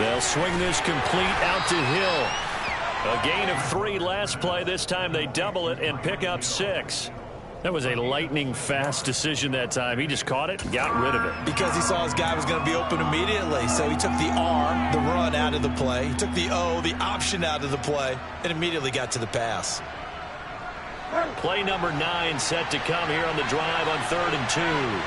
They'll swing this complete out to Hill. A gain of 3 last play. This time they double it and pick up 6. That was a lightning-fast decision that time. He just caught it and got rid of it. Because he saw his guy was going to be open immediately. So he took the R, the run, out of the play. He took the O, the option, out of the play, and immediately got to the pass. Play number 9 set to come here on the drive on 3rd and 2.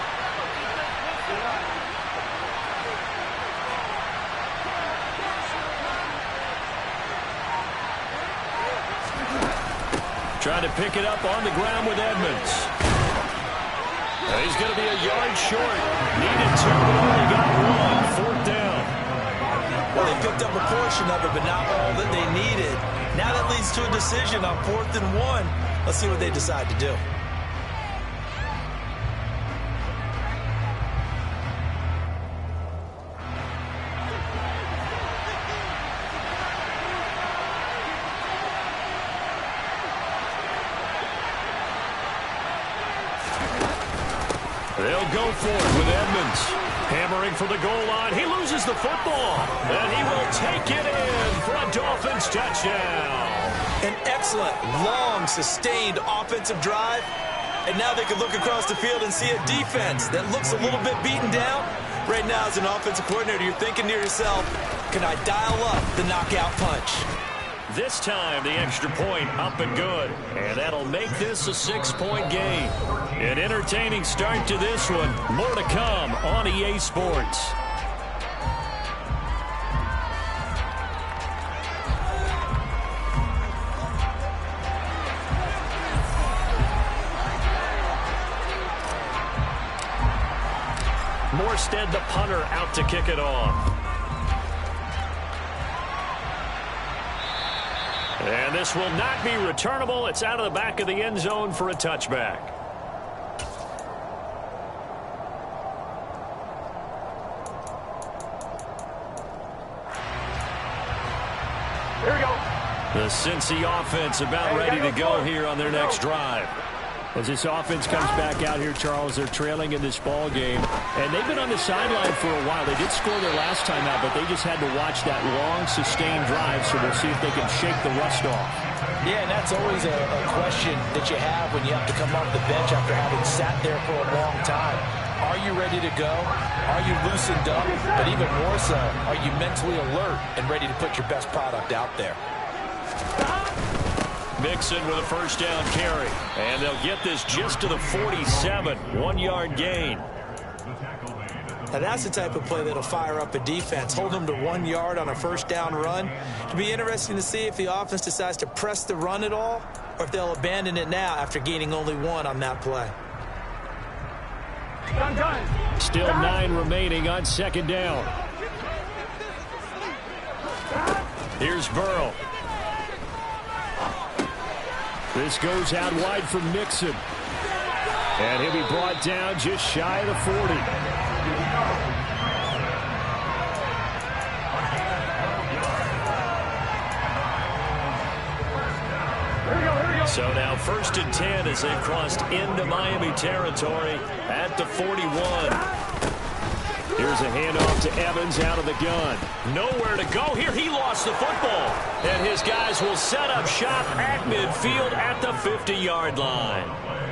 Trying to pick it up on the ground with Edmonds. He's going to be a yard short. Needed 2, but only got 1. 4th down. Well, they picked up a portion of it, but not all that they needed. Now that leads to a decision on 4th and 1. Let's see what they decide to do. They'll go for it with Edmonds. Hammering for the goal line. He loses the football. And he will take it in for a Dolphins touchdown. An excellent, long, sustained offensive drive. And now they can look across the field and see a defense that looks a little bit beaten down. Right now, as an offensive coordinator, you're thinking to yourself, can I dial up the knockout punch? This time, the extra point up and good. And that'll make this a 6-point game. An entertaining start to this one. More to come on EA Sports. Morstead, the punter, out to kick it off. And this will not be returnable. It's out of the back of the end zone for a touchback. Here we go. The Cincy offense about ready to go here on their next drive. As this offense comes back out here, Charles, they're trailing in this ball game. And they've been on the sideline for a while. They did score their last time out, but they just had to watch that long, sustained drive, so we'll see if they can shake the rust off. Yeah, and that's always a question that you have when you have to come off the bench after having sat there for a long time. Are you ready to go? Are you loosened up? But even more so, are you mentally alert and ready to put your best product out there? Mixon with a first down carry. And they'll get this just to the 47. 1-yard gain. Now that's the type of play that'll fire up a defense. Hold them to 1 yard on a first down run. It'll be interesting to see if the offense decides to press the run at all, or if they'll abandon it now after gaining only 1 on that play. Still 9 remaining on 2nd down. Here's Burrow. This goes out wide for Mixon. And he'll be brought down just shy of the 40. So now 1st and 10 as they've crossed into Miami territory at the 41. Here's a handoff to Evans out of the gun. Nowhere to go here. He lost the football. And his guys will set up shop at midfield at the 50-yard line.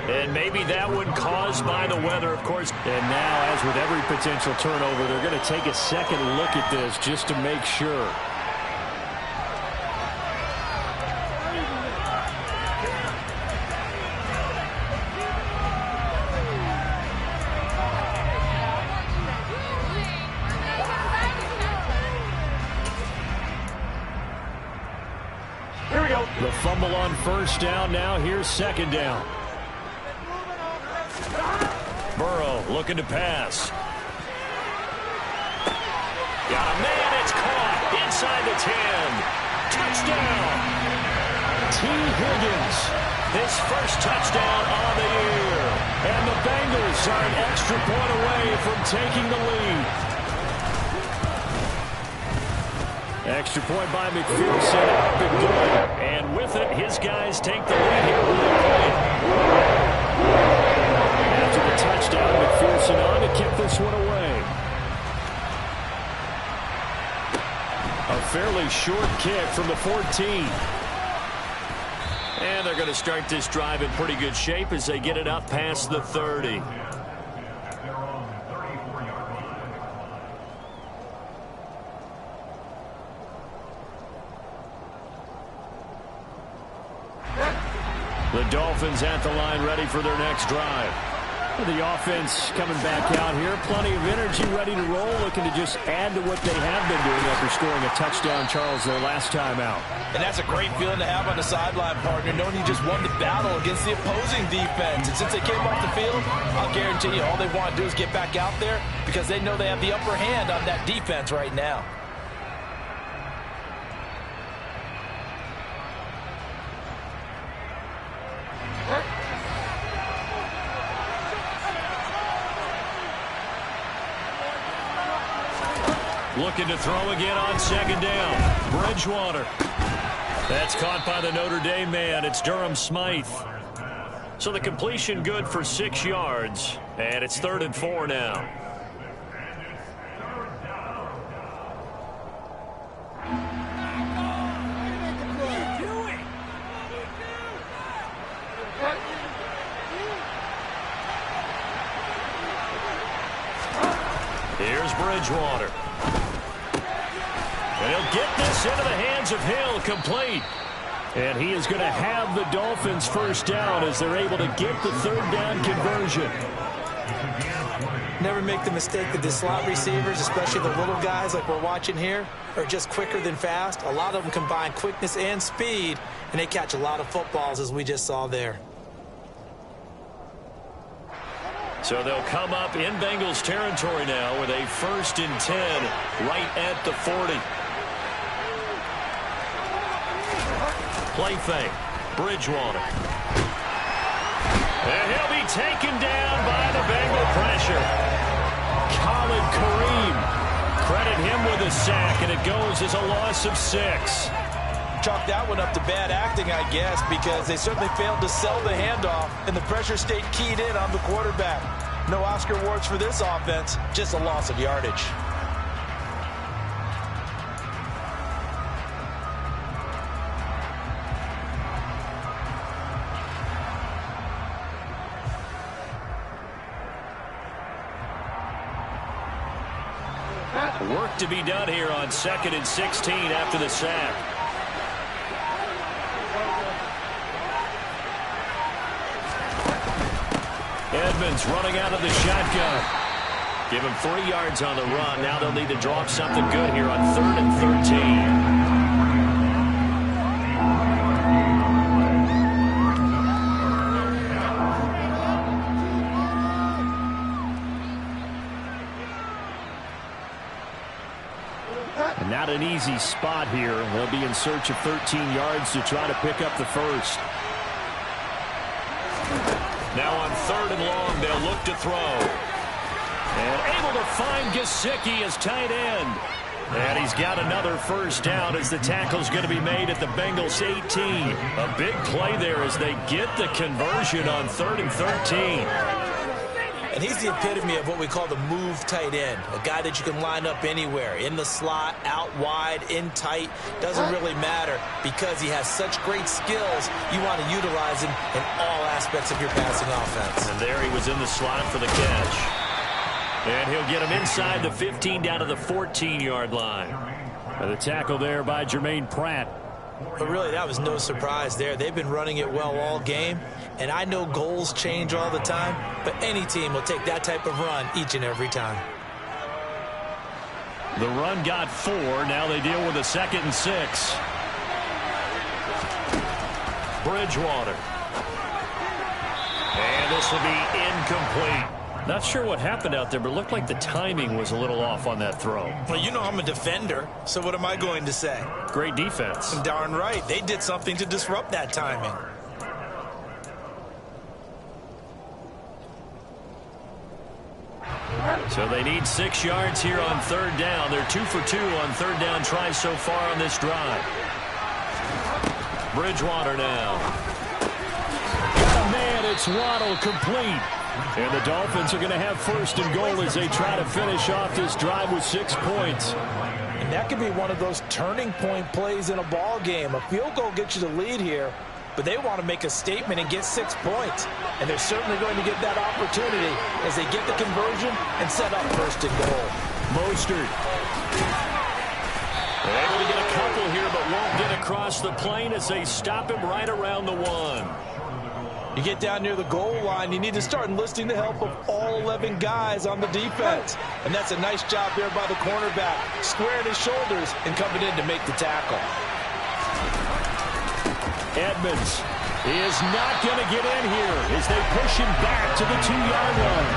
And maybe that one caused by the weather, of course. And now, as with every potential turnover, they're going to take a second look at this just to make sure. The fumble on first down. Now here's 2nd down. Burrow looking to pass. Got a man. It's caught inside the 10. Touchdown. T. Higgins. His first touchdown on the year. And the Bengals are an extra point away from taking the lead. Extra point by McPherson, up and good. And with it, his guys take the lead here with a point. After the touchdown, McPherson on to kick this one away. fairly short kick from the 14. And they're going to start this drive in pretty good shape as they get it up past the 30. The Dolphins at the line ready for their next drive. The offense coming back out here. Plenty of energy, ready to roll, looking to just add to what they have been doing after scoring a touchdown, Charles, their last time out. And that's a great feeling to have on the sideline, partner, knowing you just won the battle against the opposing defense. And since they came off the field, I'll guarantee you all they want to do is get back out there because they know they have the upper hand on that defense right now. Looking to throw again on second down. Bridgewater. That's caught by the Notre Dame man. It's Durham Smythe. So the completion good for 6 yards. And it's 3rd and 4 now. Here's Bridgewater. And he'll get this into the hands of Hill, complete. And he is going to have the Dolphins first down as they're able to get the 3rd down conversion. Never make the mistake that the slot receivers, especially the little guys like we're watching here, are just quicker than fast. A lot of them combine quickness and speed, and they catch a lot of footballs, as we just saw there. So they'll come up in Bengals territory now with a 1st and 10 right at the 40. Play fake. Bridgewater. And he'll be taken down by the Bengal pressure. Khalid Kareem. Credit him with a sack, and it goes as a loss of 6. Chalk that one up to bad acting, I guess, because they certainly failed to sell the handoff, and the pressure stayed keyed in on the quarterback. No Oscar awards for this offense, just a loss of yardage. Work to be done here on 2nd and 16 after the sack. Edmonds running out of the shotgun. Give him 3 yards on the run. Now they'll need to draw up something good here on 3rd and 13. Not an easy spot here. They'll be in search of 13 yards to try to pick up the first. Now on 3rd and long, they'll look to throw. And able to find Gesicki as tight end. And he's got another first down as the tackle's going to be made at the Bengals 18. A big play there as they get the conversion on 3rd and 13. And he's the epitome of what we call the move tight end. A guy that you can line up anywhere. In the slot, out wide, in tight. Doesn't really matter because he has such great skills. You want to utilize him in all aspects of your passing offense. And there he was in the slot for the catch. And he'll get him inside the 15 down to the 14-yard line. And the tackle there by Jermaine Pratt. But really, that was no surprise there. They've been running it well all game. And I know goals change all the time, but any team will take that type of run each and every time. The run got 4. Now they deal with a 2nd and 6. Bridgewater. And this will be incomplete. Not sure what happened out there, but it looked like the timing was a little off on that throw. Well, you know I'm a defender, so what am I going to say? Great defense. Darn right. They did something to disrupt that timing. So they need 6 yards here on 3rd down. They're 2 for 2 on 3rd down tries so far on this drive. Bridgewater now. Got a man, it's Waddle, complete. And the Dolphins are going to have 1st and goal as they try to finish off this drive with 6 points. And that could be one of those turning point plays in a ball game. A field goal gets you the lead here, but they want to make a statement and get 6 points. And they're certainly going to get that opportunity as they get the conversion and set up first and goal. Mostert. They're able to get a couple here, but won't get across the plane as they stop him right around the 1. You get down near the goal line, you need to start enlisting the help of all 11 guys on the defense. And that's a nice job there by the cornerback, squaring his shoulders and coming in to make the tackle. Edmonds is not going to get in here as they push him back to the 2-yard line.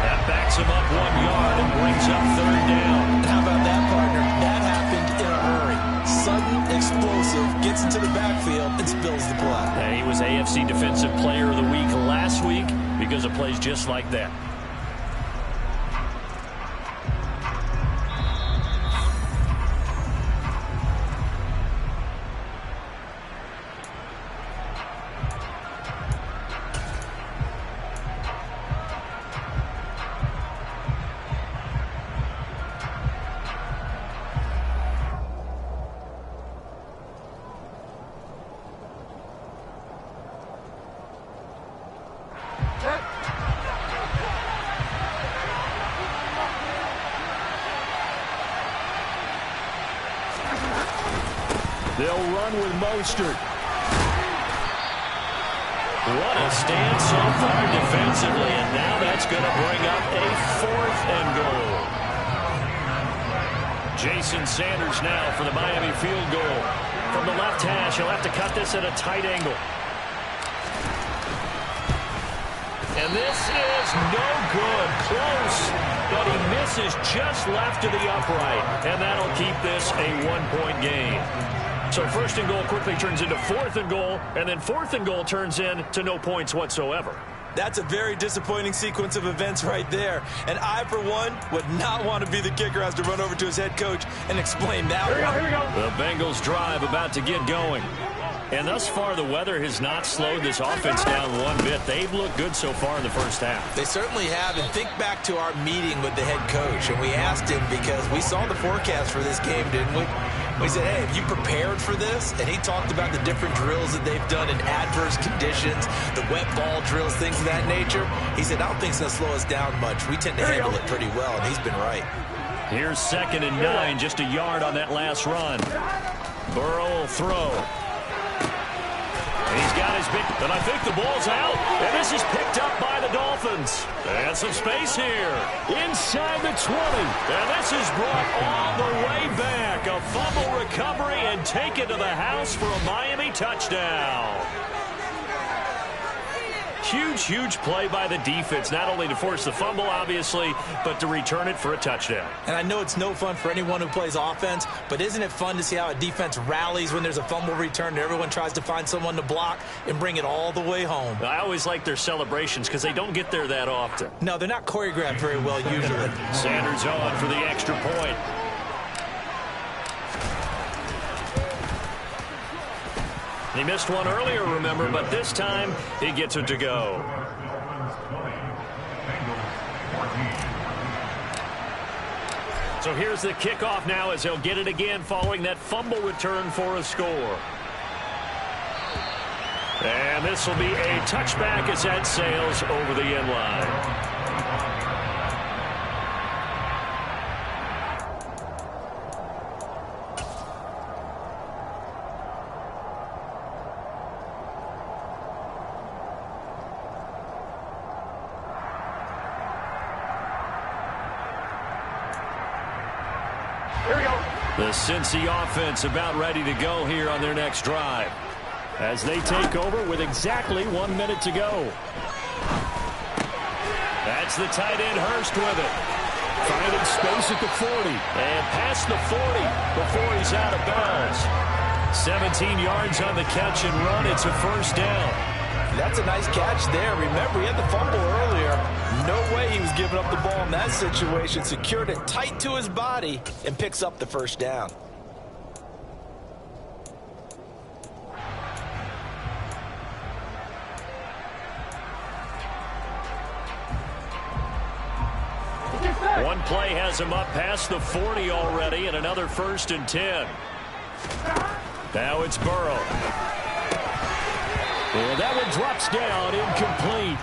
That backs him up 1 yard and brings up 3rd down. How about that, partner? That happened in a hurry. Sudden, explosive, gets into the backfield and spills the play. And he was AFC Defensive Player of the Week last week because of plays just like that. They'll run with Mostert. What a stand so far defensively, and now that's going to bring up a 4th and goal. Jason Sanders now for the Miami field goal. From the left hash, he'll have to cut this at a tight angle. And this is no good. Close, but he misses just left to the upright, and that'll keep this a 1-point game. So 1st and goal quickly turns into 4th and goal, and then 4th and goal turns into no points whatsoever. That's a very disappointing sequence of events right there. And I, for one, would not want to be the kicker who has to run over to his head coach and explain that one. Here we go. The Bengals drive about to get going. And thus far, the weather has not slowed this offense down one bit. They've looked good so far in the first half. They certainly have. And think back to our meeting with the head coach. And we asked him because we saw the forecast for this game, didn't we? We said, hey, have you prepared for this? And he talked about the different drills that they've done in adverse conditions, the wet ball drills, things of that nature. He said, I don't think it's going to slow us down much. We tend to handle it pretty well, and he's been right. Here's 2nd and 9, just a yard on that last run. Burrow will throw. He's got his big, and I think the ball's out, and this is picked up by the Dolphins. And some space here inside the 20, and this is brought all the way back. A fumble recovery and take it to the house for a Miami touchdown. Huge play by the defense, not only to force the fumble, obviously, but to return it for a touchdown. And I know it's no fun for anyone who plays offense, but isn't it fun to see how a defense rallies when there's a fumble return and everyone tries to find someone to block and bring it all the way home? I always like their celebrations because they don't get there that often. No, they're not choreographed very well usually. Sanders on for the extra point. He missed one earlier, remember, but this time he gets it to go. So here's the kickoff now as he'll get it again following that fumble return for a score. And this will be a touchback as that sails over the end line. The Cincy offense about ready to go here on their next drive as they take over with exactly 1 minute to go. That's the tight end Hurst with it. Finding space at the 40 and past the 40 before he's out of bounds. 17 yards on the catch and run. It's a 1st down. That's a nice catch there. Remember, he had the fumble earlier. No way he was giving up the ball in that situation. Secured it tight to his body and picks up the 1st down. Get set. One play has him up past the 40 already, and another 1st and 10. Now it's Burrow. Well, that one drops down, incomplete.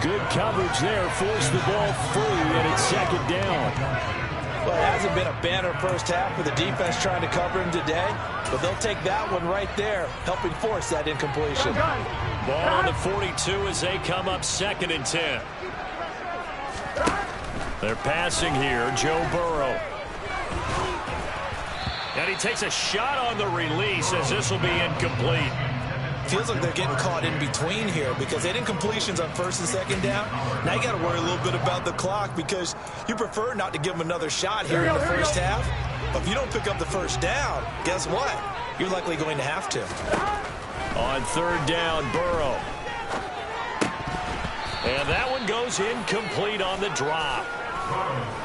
Good coverage there, forced the ball free, and it's 2nd down. Well, it hasn't been a banner first half for the defense trying to cover him today, but they'll take that one right there, helping force that incompletion. Ball on the 42 as they come up 2nd and 10. They're passing here, Joe Burrow. And he takes a shot on the release as this will be incomplete. Feels like they're getting caught in between here because they did incompletions on 1st and 2nd down. Now you got to worry a little bit about the clock because you prefer not to give them another shot here in the first half. But if you don't pick up the 1st down, guess what? You're likely going to have to. On 3rd down, Burrow. And that one goes incomplete on the drop.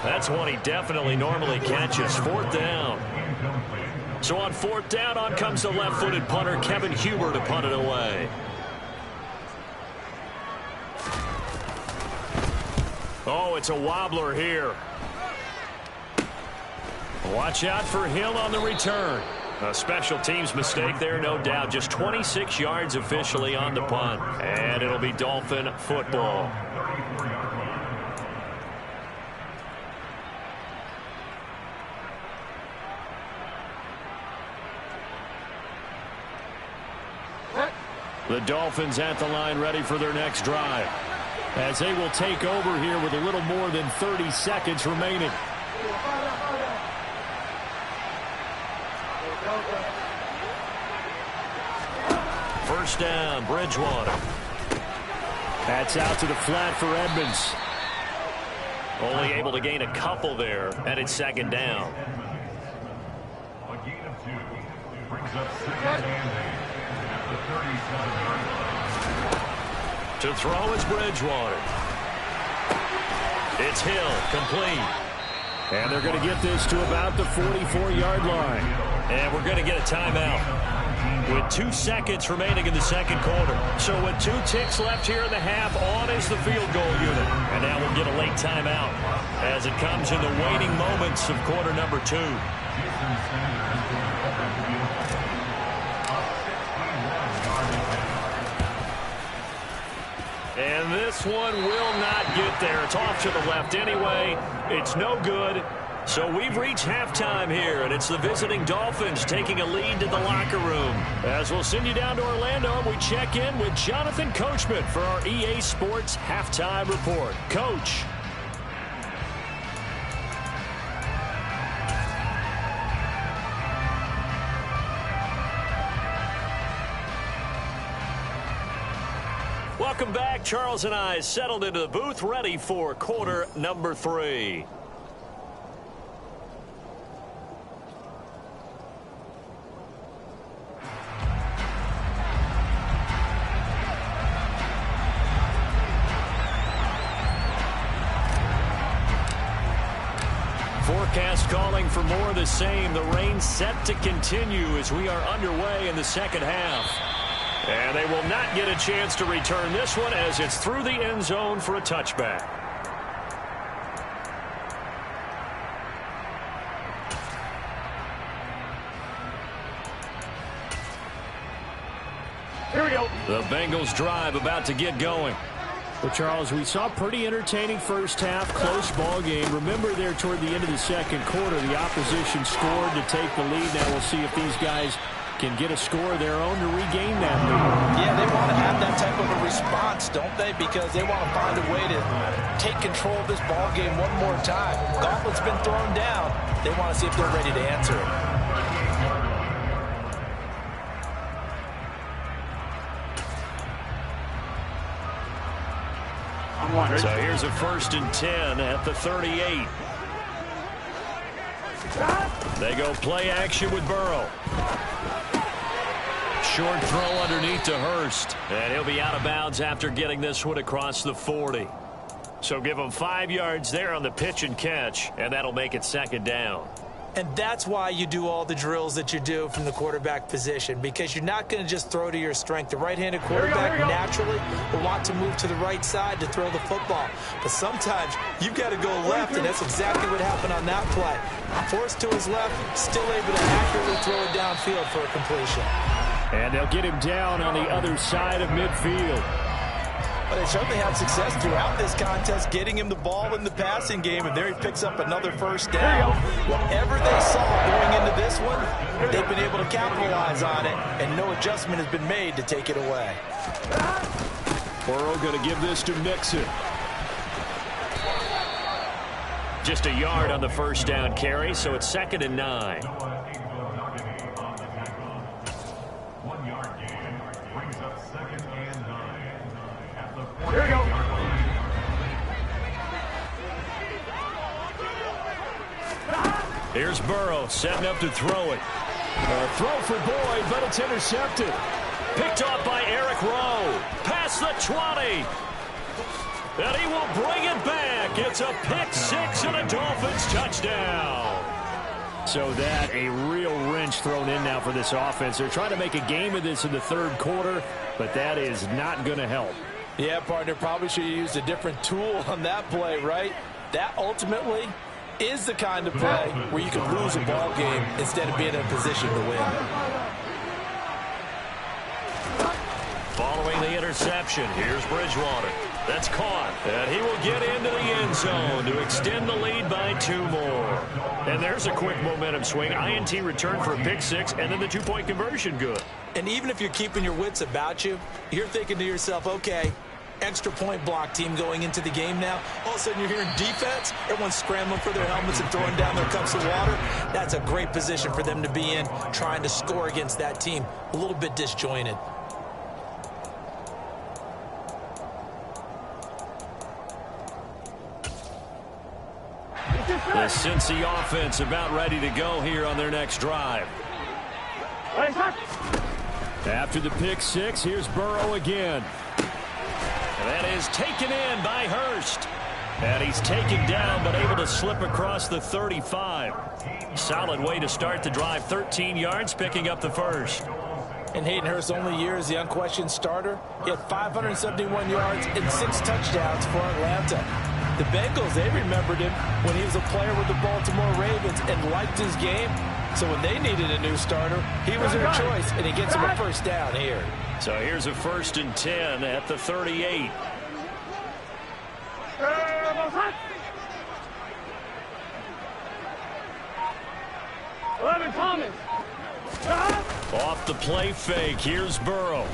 That's one he definitely normally catches. 4th down. So on 4th down, on comes the left-footed punter, Kevin Huber, to punt it away. Oh, it's a wobbler here. Watch out for Hill on the return. A special teams mistake there, no doubt. Just 26 yards officially on the punt. And it'll be Dolphin football. The Dolphins at the line ready for their next drive, as they will take over here with a little more than 30 seconds remaining. First down, Bridgewater. That's out to the flat for Edmonds. Only able to gain a couple there, and it's 2nd down. A gain of 2 brings up 2nd and 8. To throw is Bridgewater. It's Hill, complete. And they're going to get this to about the 44-yard line. And we're going to get a timeout with 2 seconds remaining in the 2nd quarter. So with 2 ticks left here in the half, on is the field goal unit. And now we'll get a late timeout as it comes in the waning moments of quarter number 2. And this one will not get there. It's off to the left anyway. It's no good. So we've reached halftime here, and it's the visiting Dolphins taking a lead to the locker room. As we'll send you down to Orlando, and we check in with Jonathan Coachman for our EA Sports Halftime Report. Coach. Welcome back. Charles and I settled into the booth, ready for quarter number 3. Forecast calling for more of the same. The rain set to continue as we are underway in the 2nd half. And they will not get a chance to return this one as it's through the end zone for a touchback. Here we go. The Bengals drive about to get going. Well, Charles, we saw pretty entertaining first half, close ball game. Remember there toward the end of the 2nd quarter, the opposition scored to take the lead. Now we'll see if these guys can get a score of their own to regain that lead. Yeah, they want to have that type of a response, don't they? Because they want to find a way to take control of this ball game one more time. Gauntlet's been thrown down. They want to see if they're ready to answer it. So here's a 1st and 10 at the 38. They go play action with Burrow. Short throw underneath to Hurst. And he'll be out of bounds after getting this one across the 40. So give him 5 yards there on the pitch and catch, and that'll make it 2nd down. And that's why you do all the drills that you do from the quarterback position, because you're not going to just throw to your strength. The right-handed quarterback naturally will want to move to the right side to throw the football. But sometimes you've got to go left, and that's exactly what happened on that play. Forced to his left, still able to accurately throw it downfield for a completion. And they'll get him down on the other side of midfield. But they certainly had success throughout this contest, getting him the ball in the passing game, and there he picks up another first down. Whatever they saw going into this one, they've been able to capitalize on it, and no adjustment has been made to take it away. Burrow going to give this to Mixon. Just a yard on the first down carry, so it's 2nd and 9. 1 yard gain brings up 2nd and 9. Here we go. Here's Burrow setting up to throw it. Throw for Boyd, but it's intercepted. Picked off by Eric Rowe. Past the 20. And he will bring it back. It's a pick six and a Dolphins touchdown. So that a real wrench thrown in now for this offense. They're trying to make a game of this in the third quarter, but that is not going to help. Yeah, partner, probably should have used a different tool on that play, right? That ultimately is the kind of play where you can lose a ball game instead of being in a position to win. Following the interception, here's Bridgewater. That's caught, and he will get into the end zone to extend the lead by 2 more. And there's a quick momentum swing. INT return for a pick six, and then the 2-point conversion good. And even if you're keeping your wits about you, you're thinking to yourself, okay, extra point block team going into the game now. All of a sudden you're hearing defense. Everyone's scrambling for their helmets and throwing down their cups of water. That's a great position for them to be in, trying to score against that team. A little bit disjointed. The Cincy offense about ready to go here on their next drive. After the pick six, here's Burrow again. That is taken in by Hurst. And he's taken down but able to slip across the 35. Solid way to start the drive. 13 yards, picking up the first. In Hayden Hurst's only year as the unquestioned starter, he had 571 yards and 6 touchdowns for Atlanta. The Bengals, they remembered him when he was a player with the Baltimore Ravens and liked his game. So when they needed a new starter, he was their choice, and he gets them a first down here. So here's a 1st and 10 at the 38. Off the play fake, here's Burrow.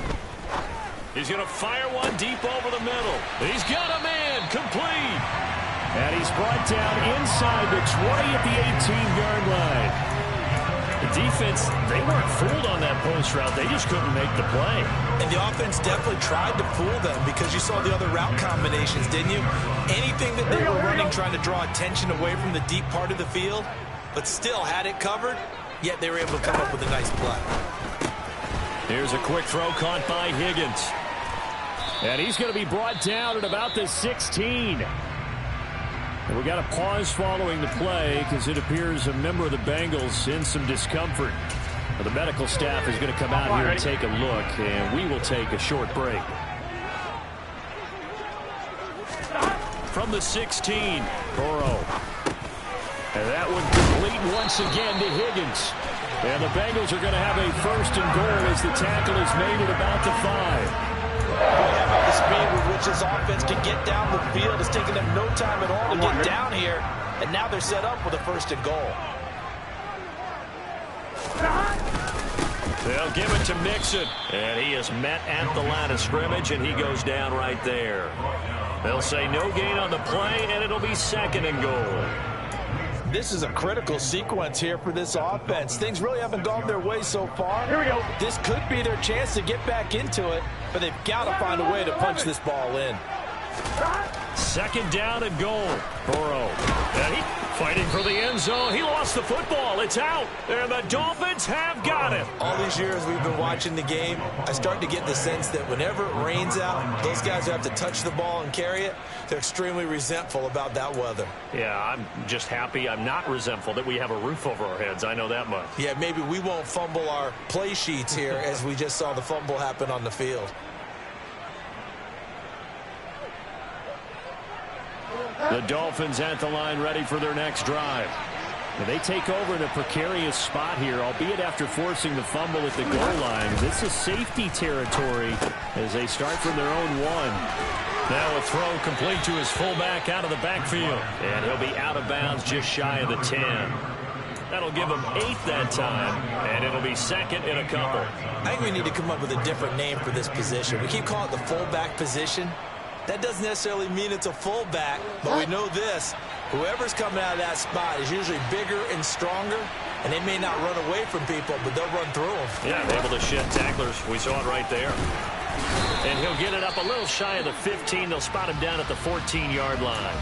He's going to fire one deep over the middle. He's got a man, complete. And he's brought down inside the 20 at the 18-yard line. The defense, they weren't fooled on that post route. They just couldn't make the play. And the offense definitely tried to fool them because you saw the other route combinations, didn't you? Anything that they were running trying to draw attention away from the deep part of the field, but still had it covered, yet they were able to come up with a nice play. Here's a quick throw caught by Higgins. And he's going to be brought down at about the 16. And we got a pause following the play because it appears a member of the Bengals in some discomfort. The medical staff is going to come out here and take a look, and we will take a short break. From the 16, Burrow. And that one complete once again to Higgins. And the Bengals are going to have a 1st and goal as the tackle is made at about the 5. How about the speed with which this offense can get down the field? It's taken them no time at all to get down here, and now they're set up with a 1st and goal. They'll give it to Mixon, and he is met at the line of scrimmage, and he goes down right there. They'll say no gain on the play, and it'll be 2nd and goal. This is a critical sequence here for this offense. Things really haven't gone their way so far. Here we go. This could be their chance to get back into it, but they've got to find a way to punch this ball in. 2nd down and goal. Burrow. And he Fighting for the end zone. He lost the football. It's out. And the Dolphins have got it. All these years we've been watching the game, I start to get the sense that whenever it rains out, those guys who have to touch the ball and carry it, they're extremely resentful about that weather. Yeah, I'm just happy I'm not resentful that we have a roof over our heads. I know that much. Yeah, maybe we won't fumble our play sheets here as we just saw the fumble happen on the field. The Dolphins at the line, ready for their next drive. Now they take over in a precarious spot here, albeit after forcing the fumble at the goal line. This is safety territory as they start from their own 1. Now a throw complete to his fullback out of the backfield. And he'll be out of bounds just shy of the 10. That'll give him 8 that time, and it'll be second in a couple. I think we need to come up with a different name for this position. We keep calling it the fullback position. That doesn't necessarily mean it's a fullback, but we know this. Whoever's coming out of that spot is usually bigger and stronger, and they may not run away from people, but they'll run through them. Yeah, able to shed tacklers. We saw it right there. And he'll get it up a little shy of the 15. They'll spot him down at the 14-yard line.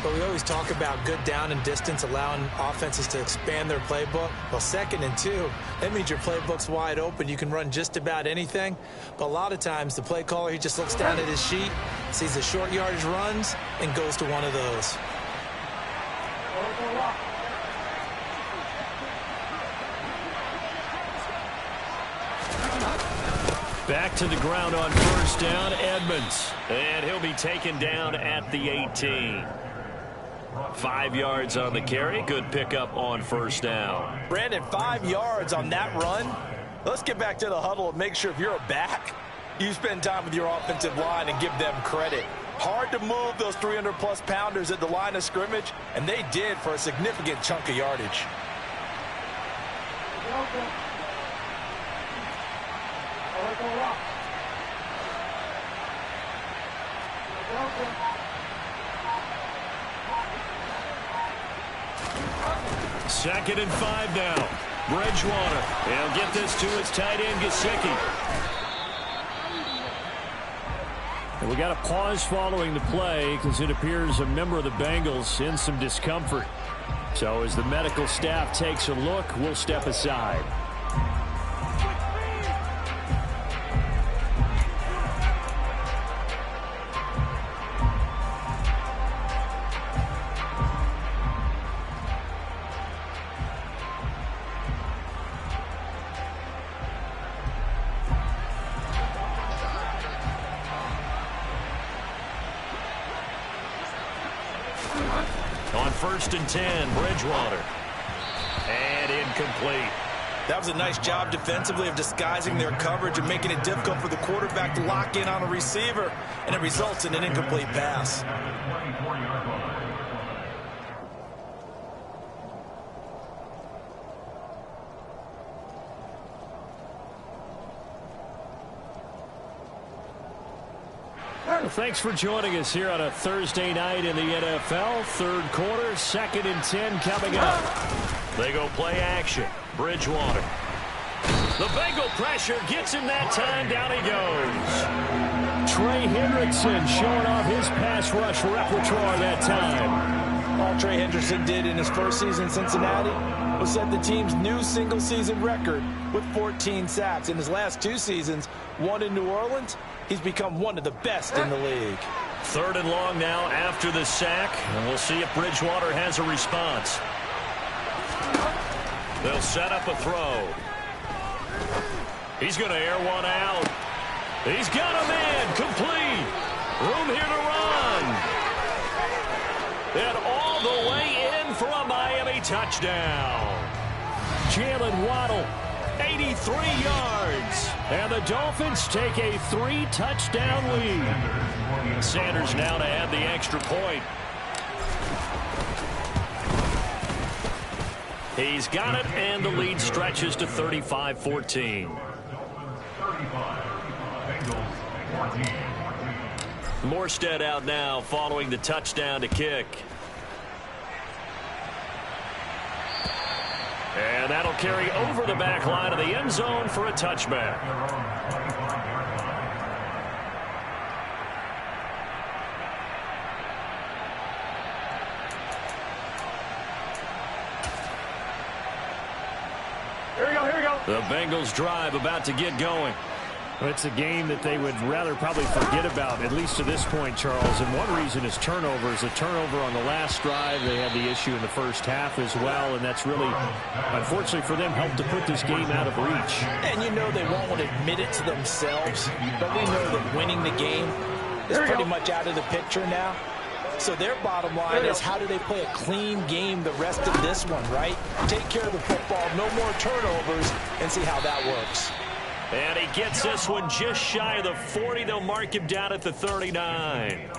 But we always talk about good down and distance, allowing offenses to expand their playbook. Well, 2nd and 2, that means your playbook's wide open. You can run just about anything. But a lot of times, the play caller, he just looks down at his sheet, sees the short yardage runs, and goes to one of those. Back to the ground on first down, Edmonds. And he'll be taken down at the 18. 5 yards on the carry. Good pickup on first down. Brandon, 5 yards on that run. Let's get back to the huddle and make sure if you're a back, you spend time with your offensive line and give them credit. Hard to move those 300-plus pounders at the line of scrimmage, and they did for a significant chunk of yardage. Second and 5 now. Bridgewater. He'll get this to his tight end, Gesicki. And we got a pause following the play because it appears a member of the Bengals in some discomfort. So as the medical staff takes a look, we'll step aside. On first and 10, Bridgewater. And incomplete. That was a nice job defensively of disguising their coverage and making it difficult for the quarterback to lock in on a receiver, and it results in an incomplete pass. Thanks for joining us here on a Thursday night in the NFL. Third quarter, 2nd and 10 coming up. They go play action. Bridgewater. The Bengal pressure gets him that time. Down he goes. Trey Hendrickson showing off his pass rush repertoire that time. All Trey Hendrickson did in his first season in Cincinnati was set the team's new single-season record with 14 sacks. In his last 2 seasons, 1 in New Orleans, he's become one of the best in the league. 3rd and long now after the sack, and we'll see if Bridgewater has a response. They'll set up a throw. He's going to air one out. He's got him in, complete. Room here to run. And all the way in for a Miami touchdown. Jalen Waddle, 83 yards. And the Dolphins take a 3-touchdown lead. Sanders now to add the extra point. He's got it, and the lead stretches to 35-14. Morstead out now following the touchdown to kick. And that'll carry over the back line of the end zone for a touchback. The Bengals drive about to get going. It's a game that they would rather probably forget about, at least to this point, Charles. And one reason is turnovers. A turnover on the last drive. They had the issue in the first half as well, and that's really, unfortunately for them, helped to put this game out of reach. And you know they won't want to admit it to themselves, but we know that winning the game is pretty much out of the picture now. So their bottom line is, how do they play a clean game the rest of this one, right? Take care of the football, no more turnovers, and see how that works. And he gets this one just shy of the 40. They'll mark him down at the 39.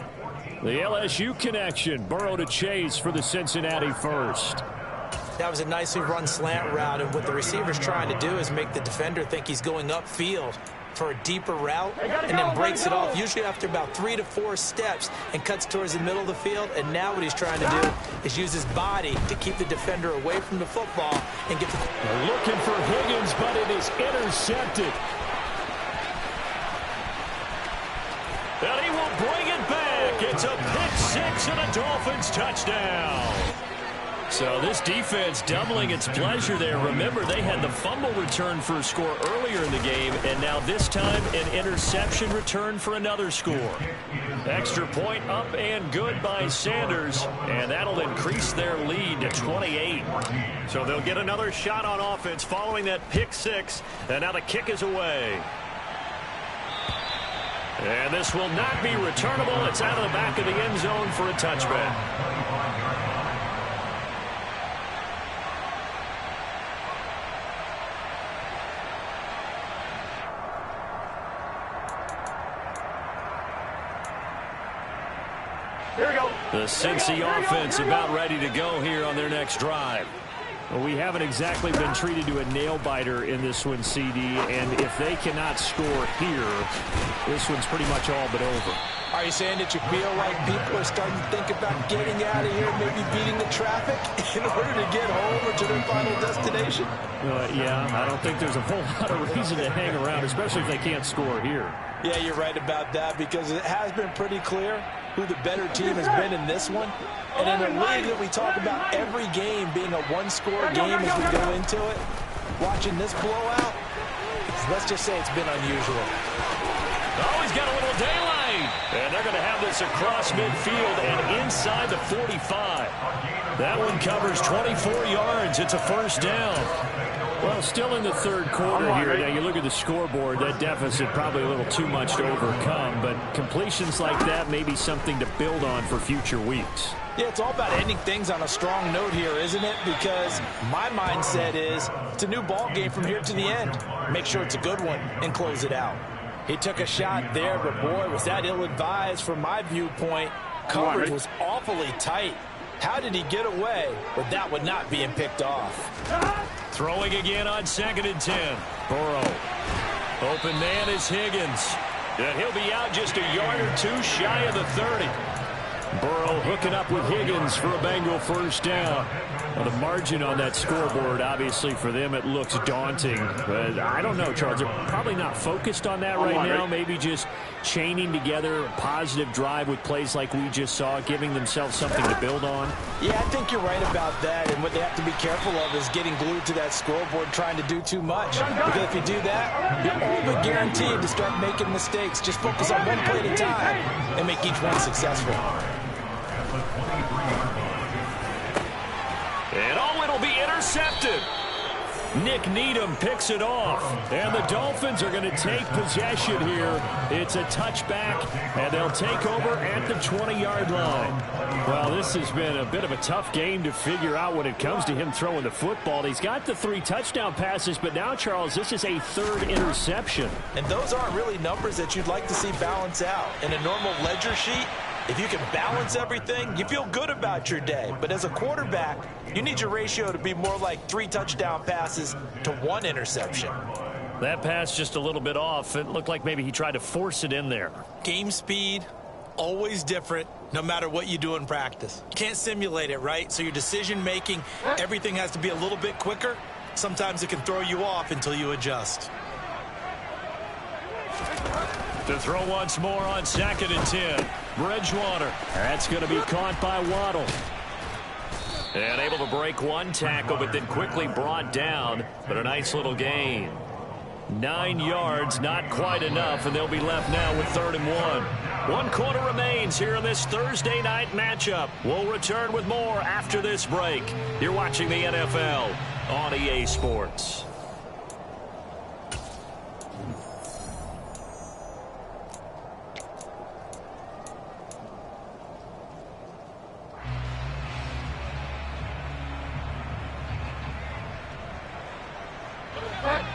The LSU connection. Burrow to Chase for the Cincinnati first. That was a nicely run slant route, and what the receiver's trying to do is make the defender think he's going upfield for a deeper route, and then breaks it off, usually after about 3 to 4 steps, and cuts towards the middle of the field. And now what he's trying to do is use his body to keep the defender away from the football and get the... They're looking for Higgins, but it is intercepted. And he will bring it back. It's a pick-6 and a Dolphins touchdown. So this defense doubling its pleasure there. Remember, they had the fumble return for a score earlier in the game, and now this time an interception return for another score. Extra point up and good by Sanders, and that'll increase their lead to 28. So they'll get another shot on offense following that pick-6, and now the kick is away. And this will not be returnable. It's out of the back of the end zone for a touchback. The Cincy offense about ready to go here on their next drive. Well, we haven't exactly been treated to a nail-biter in this one, CD, and if they cannot score here, this one's pretty much all but over. Are you saying that you feel like people are starting to think about getting out of here, maybe beating the traffic in order to get home or to their final destination? Yeah, I don't think there's a whole lot of reason to hang around, especially if they can't score here. Yeah, you're right about that, because it has been pretty clear who the better team has been in this one. And in a league that we talk about every game being a one-score game as we go into it, watching this blowout, let's just say it's been unusual. Oh, he's got a little daylight. And they're going to have this across midfield and inside the 45. That one covers 24 yards. It's a first down. Well, still in the third quarter here. Now, you look at the scoreboard, that deficit probably a little too much to overcome, but completions like that may be something to build on for future weeks. Yeah, it's all about ending things on a strong note here, isn't it? Because my mindset is it's a new ball game from here to the end. Make sure it's a good one and close it out. He took a shot there, but boy, was that ill-advised from my viewpoint. Coverage was awfully tight. How did he get away with that one not being picked off? Throwing again on 2nd and 10. Burrow. Open man is Higgins. And he'll be out just a yard or two shy of the 30. Burrow hooking up with Higgins for a Bengal first down. Well, the margin on that scoreboard, obviously, for them, it looks daunting. But I don't know, Charles. They're probably not focused on that right now. Maybe just chaining together a positive drive with plays like we just saw, giving themselves something to build on. Yeah, I think you're right about that. And what they have to be careful of is getting glued to that scoreboard, trying to do too much. Because if you do that, you're all but guaranteed to start making mistakes. Just focus on one play at a time and make each one successful. And oh, it'll be intercepted. Nick Needham picks it off. And the Dolphins are going to take possession here. It's a touchback, and they'll take over at the 20-yard line. Well, this has been a bit of a tough game to figure out when it comes to him throwing the football. He's got the 3 touchdown passes, but now, Charles, this is a 3rd interception. And those aren't really numbers that you'd like to see balance out. In a normal ledger sheet, if you can balance everything, you feel good about your day. But as a quarterback, you need your ratio to be more like 3 touchdown passes to 1 interception. That pass just a little bit off. It looked like maybe he tried to force it in there. Game speed, always different, no matter what you do in practice. You can't simulate it, right? So your decision-making, everything has to be a little bit quicker. Sometimes it can throw you off until you adjust. To throw once more on 2nd and 10. Bridgewater. That's going to be caught by Waddle. And able to break one tackle, but then quickly brought down. But a nice little gain. 9 yards, not quite enough, and they'll be left now with 3rd and 1. 1 quarter remains here in this Thursday night matchup. We'll return with more after this break. You're watching the NFL on EA Sports.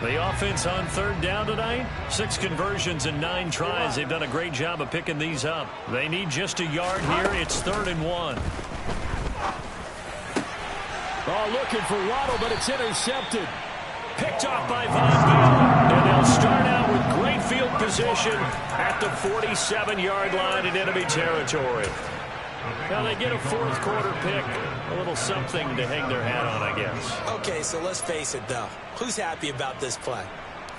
The offense on 3rd down tonight. 6 conversions and 9 tries. They've done a great job of picking these up. They need just a yard here. It's 3rd and 1. Oh, looking for Waddle, but it's intercepted. Picked off by Von Bell. And they'll start out with great field position at the 47-yard line in enemy territory. Now they get a 4th quarter pick. A little something to hang their hat on, I guess. Okay, so let's face it, though. Who's happy about this play?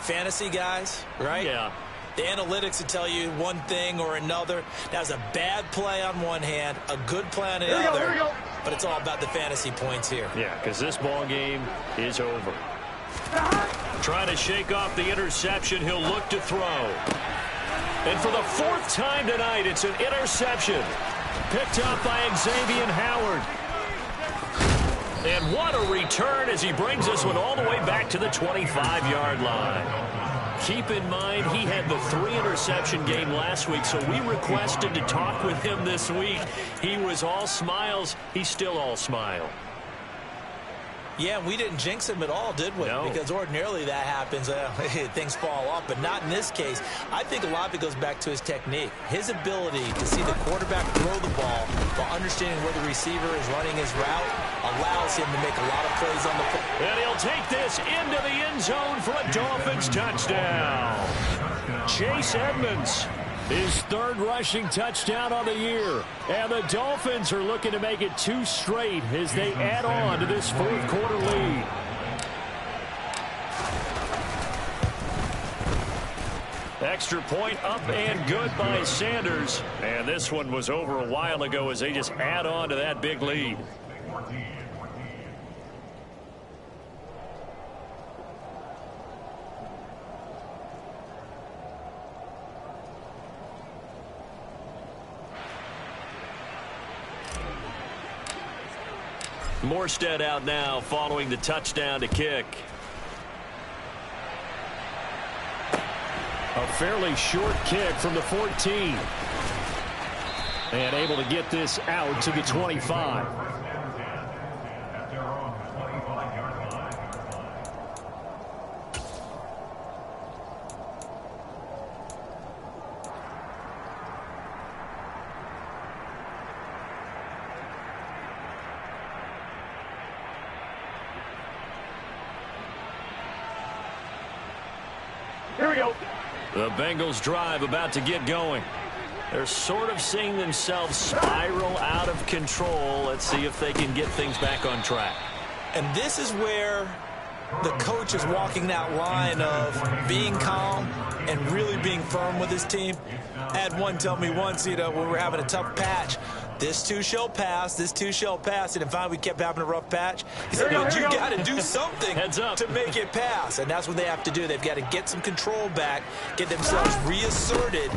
Fantasy guys, right? Yeah. The analytics will tell you one thing or another. That was a bad play on one hand, a good play on the other. But it's all about the fantasy points here. Yeah, because this ball game is over. Trying to shake off the interception. He'll look to throw. And for the 4th time tonight, it's an interception. Picked up by Xavier Howard. And what a return as he brings this one all the way back to the 25-yard line. Keep in mind, he had the 3-interception game last week, so we requested to talk with him this week. He was all smiles. He's still all smile. Yeah, we didn't jinx him at all, did we? No. Because ordinarily that happens. Things fall off, but not in this case. I think a lot of it goes back to his technique. His ability to see the quarterback throw the ball while understanding where the receiver is running his route allows him to make a lot of plays on the field. And he'll take this into the end zone for a Dolphins touchdown. Chase Edmonds, his 3rd rushing touchdown on the year. And the Dolphins are looking to make it 2 straight as they add on to this 4th quarter lead. Extra point up and good by Sanders. And this one was over a while ago as they just add on to that big lead. Morstead out now following the touchdown to kick. A fairly short kick from the 14. And able to get this out to the 25. Here we go. The Bengals drive about to get going. They're sort of seeing themselves spiral out of control. Let's see if they can get things back on track. And this is where the coach is walking that line of being calm and really being firm with his team. I had one tell me once, when we were having a tough patch, this too shall pass, this too shall pass. And finally, we kept having a rough patch. He said, but you got to do something to make it pass. And that's what they have to do. They've got to get some control back, get themselves reasserted,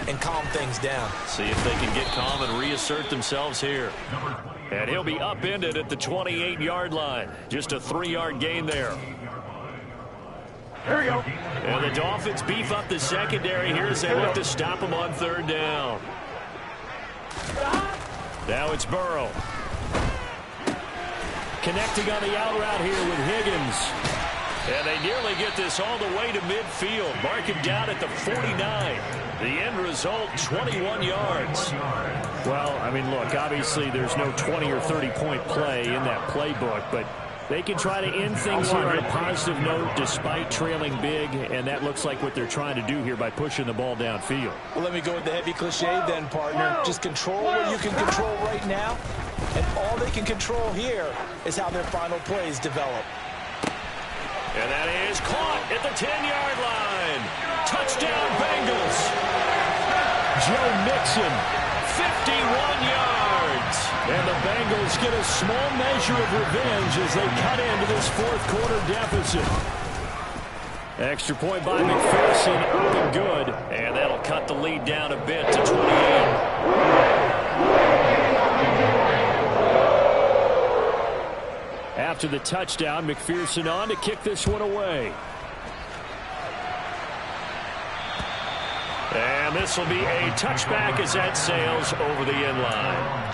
and calm things down. See if they can get calm and reassert themselves here. And he'll be upended at the 28-yard line. Just a 3-yard gain there. Here we go. And the Dolphins beef up the secondary here as they look to stop him on 3rd down. Now it's Burrow. Connecting on the out route here with Higgins. And they nearly get this all the way to midfield. Mark him down at the 49. The end result, 21 yards. Well, I mean, look, obviously there's no 20 or 30-point play in that playbook, but they can try to end things here on a positive note despite trailing big, and that looks like what they're trying to do here by pushing the ball downfield. Well, let me go with the heavy cliche then, partner. Just control what you can control right now, and all they can control here is how their final plays develop. And that is caught at the 10-yard line. Touchdown, Bengals. Joe Mixon, 51 yards. And the Bengals get a small measure of revenge as they cut into this fourth quarter deficit. Extra point by McPherson, up and good. And that'll cut the lead down a bit to 28. After the touchdown, McPherson on to kick this one away. And this will be a touchback as that sails over the end line.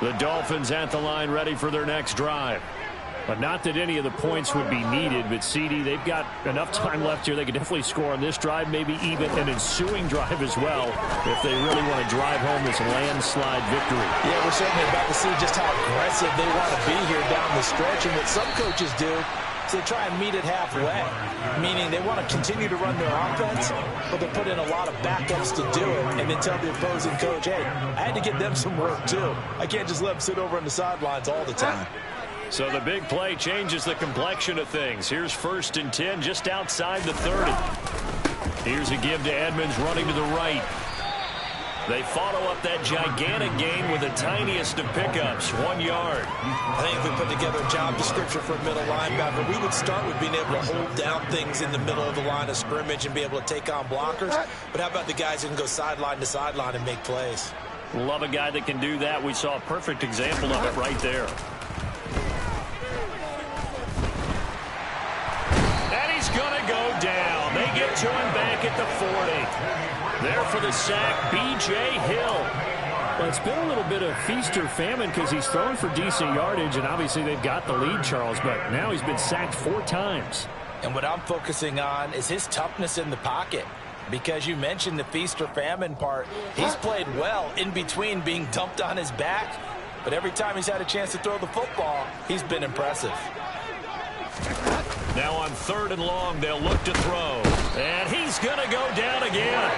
The Dolphins at the line ready for their next drive. But not that any of the points would be needed, but CD, they've got enough time left here. They could definitely score on this drive, maybe even an ensuing drive as well, if they really want to drive home this landslide victory. Yeah, we're certainly about to see just how aggressive they want to be here down the stretch. And what some coaches do is they try and meet it halfway, meaning they want to continue to run their offense, but they put in a lot of backups to do it, and then tell the opposing coach, hey, I had to get them some work too. I can't just let them sit over on the sidelines all the time. So the big play changes the complexion of things. Here's 1st and 10 just outside the 30. Here's a give to Edmonds running to the right. They follow up that gigantic gain with the tiniest of pickups, 1 yard. I think if we put together a job description for a middle linebacker, we would start with being able to hold down things in the middle of the line of scrimmage and be able to take on blockers. But how about the guys who can go sideline to sideline and make plays? Love a guy that can do that. We saw a perfect example of it right there. He's going to go down. They get to him back at the 40. There for the sack, B.J. Hill. Well, it's been a little bit of feast or famine because he's thrown for decent yardage, and obviously they've got the lead, Charles, but now he's been sacked 4 times. And what I'm focusing on is his toughness in the pocket. Because you mentioned the feast or famine part, he's played well in between being dumped on his back, but every time he's had a chance to throw the football, he's been impressive. Now on 3rd and long, they'll look to throw. And he's going to go down again.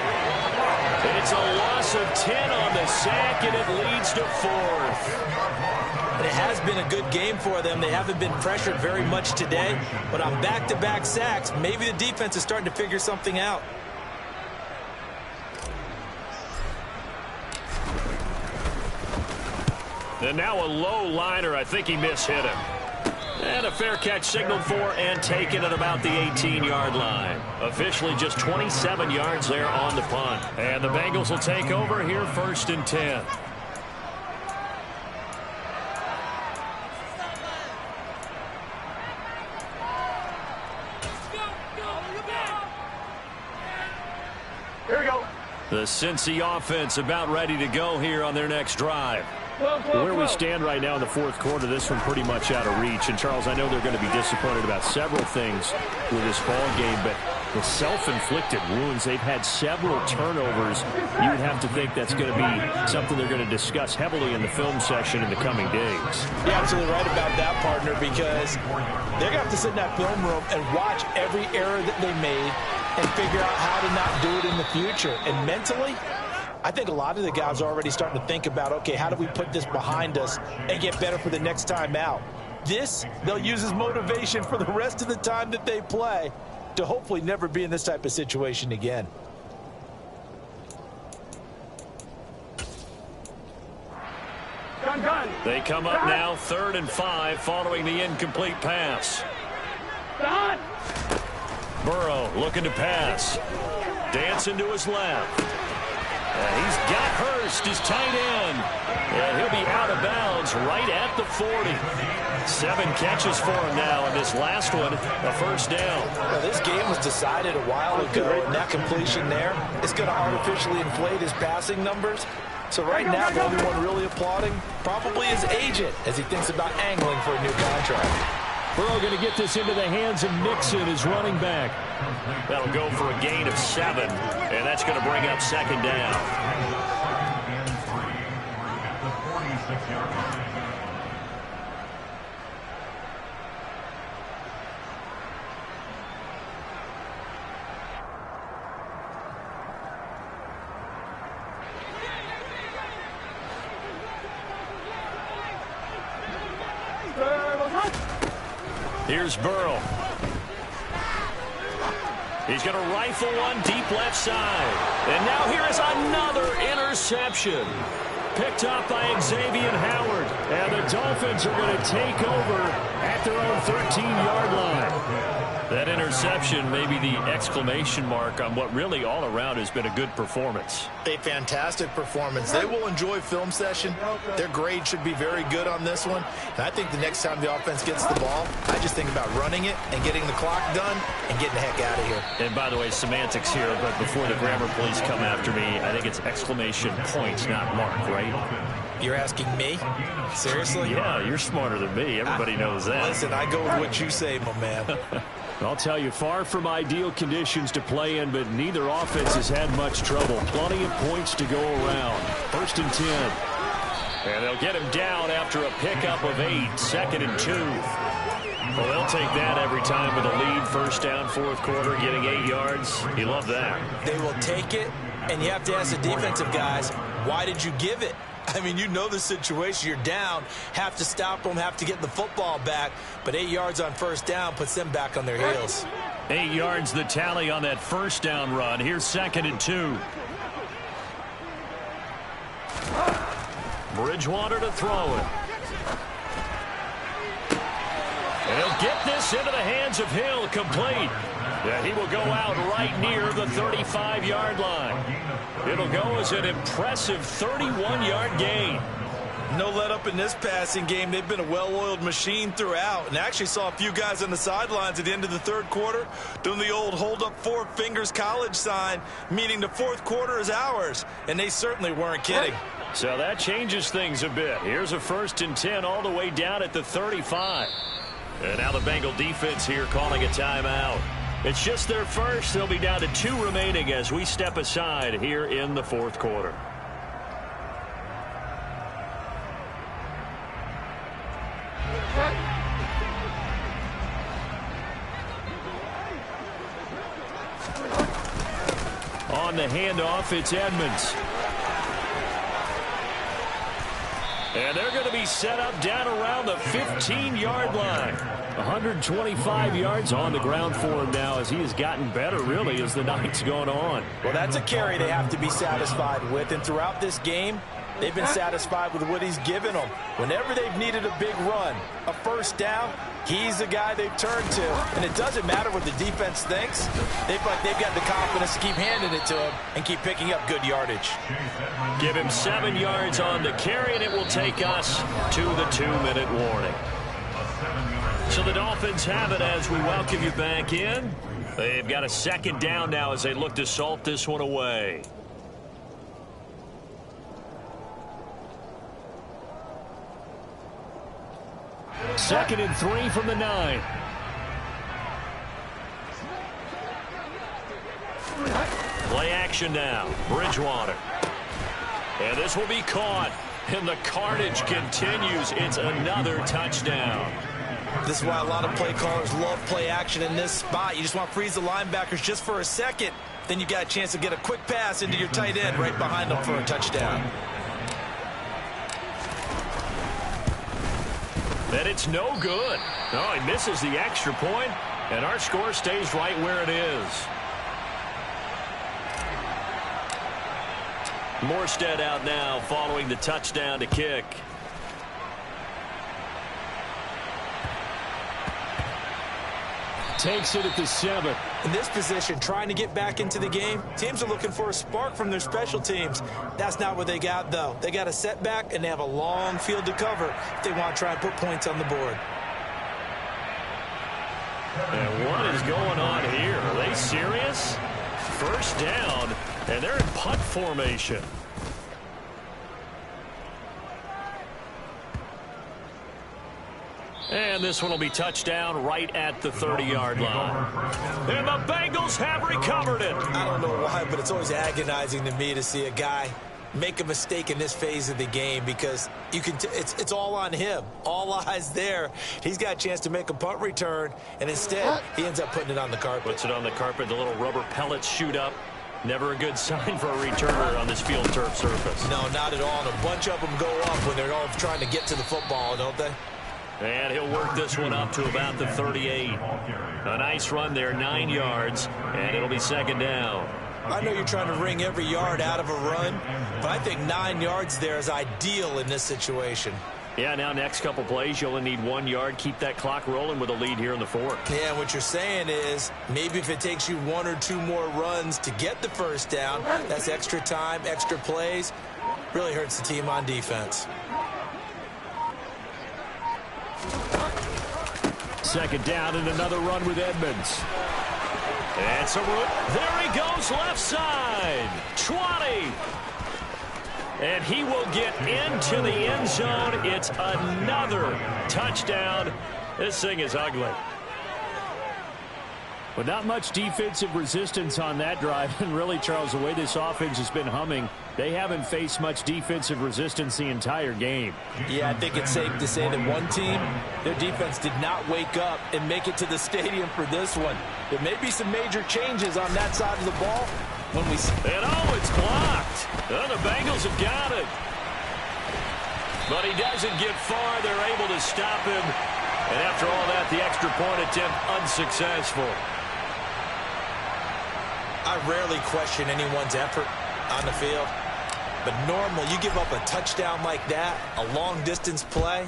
It's a loss of 10 on the sack, and it leads to 4th. And it has been a good game for them. They haven't been pressured very much today, but on back-to-back sacks, maybe the defense is starting to figure something out. And now a low liner. I think he mishit him. And a fair catch signaled for and taken at about the 18-yard line. Officially just 27 yards there on the punt. And the Bengals will take over here 1st and 10. Here we go. The Cincy offense about ready to go here on their next drive. Where we stand right now in the 4th quarter, this one pretty much out of reach. And, Charles, I know they're going to be disappointed about several things with this ball game, but the self-inflicted wounds, they've had several turnovers. You would have to think that's going to be something they're going to discuss heavily in the film session in the coming days. You're absolutely right about that, partner, because they're going to have to sit in that film room and watch every error that they made and figure out how to not do it in the future. And mentally, I think a lot of the guys are already starting to think about, okay, how do we put this behind us and get better for the next time out? This, they'll use as motivation for the rest of the time that they play to hopefully never be in this type of situation again. They come up now 3rd and 5 following the incomplete pass. Burrow looking to pass. Dancing to his left. He's got Hurst, his tight end. And he'll be out of bounds right at the 40. 7 catches for him now, and this last one, a 1st down. Well, this game was decided a while ago, and that completion there is going to artificially inflate his passing numbers. So right now, the only one really applauding probably his agent as he thinks about angling for a new contract. Burrow going to get this into the hands of Mixon, his running back. That'll go for a gain of 7, and that's going to bring up 2nd down. At the 46-yard line. Here's Burrow. He's going to rifle one deep left side. And now here is another interception. Picked up by Xavier Howard. And the Dolphins are going to take over at their own 13-yard line. That interception may be the exclamation mark on what really all around has been a good performance. A fantastic performance. They will enjoy film session. Their grade should be very good on this one. And I think the next time the offense gets the ball, I just think about running it and getting the clock done and getting the heck out of here. And by the way, semantics here, but before the grammar police come after me, I think it's exclamation point, not mark, right? You're asking me? Seriously? Yeah, you're smarter than me. Everybody knows that. Listen, I go with what you say, my man. I'll tell you, far from ideal conditions to play in, but neither offense has had much trouble. Plenty of points to go around. 1st and 10. And they'll get him down after a pickup of 8. 2nd and 2. Well, they'll take that every time with a lead. 1st down, 4th quarter, getting 8 yards. You love that. They will take it, and you have to ask the defensive guys, why did you give it? I mean, you know the situation. You're down, have to stop them, have to get the football back. But 8 yards on 1st down puts them back on their heels. 8 yards the tally on that 1st down run. Here's 2nd and 2. Bridgewater to throw it. And he'll get this into the hands of Hill, complete. Yeah, he will go out right near the 35-yard line. It'll go as an impressive 31-yard gain. No let up in this passing game. They've been a well-oiled machine throughout. And actually saw a few guys on the sidelines at the end of the 3rd quarter doing the old hold up 4 fingers college sign, meaning the 4th quarter is ours. And they certainly weren't kidding. So that changes things a bit. Here's a 1st and 10 all the way down at the 35. And now the Bengal defense here calling a timeout. It's just their first. They'll be down to 2 remaining as we step aside here in the 4th quarter. On the handoff, it's Edmonds. And they're going to be set up down around the 15-yard line. 125 yards on the ground for him now as he has gotten better, really, as the night's gone on. Well, that's a carry they have to be satisfied with. And throughout this game, they've been satisfied with what he's given them. Whenever they've needed a big run, a 1st down, he's the guy they've turned to. And it doesn't matter what the defense thinks. They've got the confidence to keep handing it to him and keep picking up good yardage. Give him 7 yards on the carry, and it will take us to the 2-minute warning. So the Dolphins have it as we welcome you back in. They've got a 2nd down now as they look to salt this one away. Second and 3 from the 9. Play action now. Bridgewater. And this will be caught. And the carnage continues. It's another touchdown. This is why a lot of play callers love play action in this spot. You just want to freeze the linebackers just for a second. Then you got a chance to get a quick pass into your tight end right behind them for a touchdown. And it's no good. No, he misses the extra point, and our score stays right where it is. Morstead out now following the touchdown to kick. Takes it at the 7. In this position, trying to get back into the game, teams are looking for a spark from their special teams. That's not what they got, though. They got a setback, and they have a long field to cover if they want to try and put points on the board. And what is going on here? Are they serious? 1st down, and they're in punt formation. And this one will be touchdown right at the 30-yard line. And the Bengals have recovered it. I don't know why, but it's always agonizing to me to see a guy make a mistake in this phase of the game because you can it's all on him. All eyes there. He's got a chance to make a punt return, and instead he ends up putting it on the carpet. Puts it on the carpet. The little rubber pellets shoot up. Never a good sign for a returner on this field turf surface. No, not at all. And a bunch of them go up when they're all trying to get to the football, don't they? And he'll work this one up to about the 38. A nice run there, 9 yards, and it'll be second down. I know you're trying to wring every yard out of a run, but I think 9 yards there is ideal in this situation. Yeah, now next couple plays, you only need 1 yard. Keep that clock rolling with a lead here in the fourth. Yeah, what you're saying is maybe if it takes you 1 or 2 more runs to get the first down, that's extra time, extra plays. Really hurts the team on defense. Second down and another run with Edmonds. And so there he goes left side. 20. And he will get into the end zone. It's another touchdown. This thing is ugly. But not much defensive resistance on that drive. And really, Charles, the way this offense has been humming, they haven't faced much defensive resistance the entire game. Yeah, I think it's safe to say that one team, their defense did not wake up and make it to the stadium for this one. There may be some major changes on that side of the ball when we see. And oh, it's blocked. Oh, the Bengals have got it. But he doesn't get far. They're able to stop him. And after all that, the extra point attempt unsuccessful. I rarely question anyone's effort on the field. But normal, you give up a touchdown like that, a long-distance play,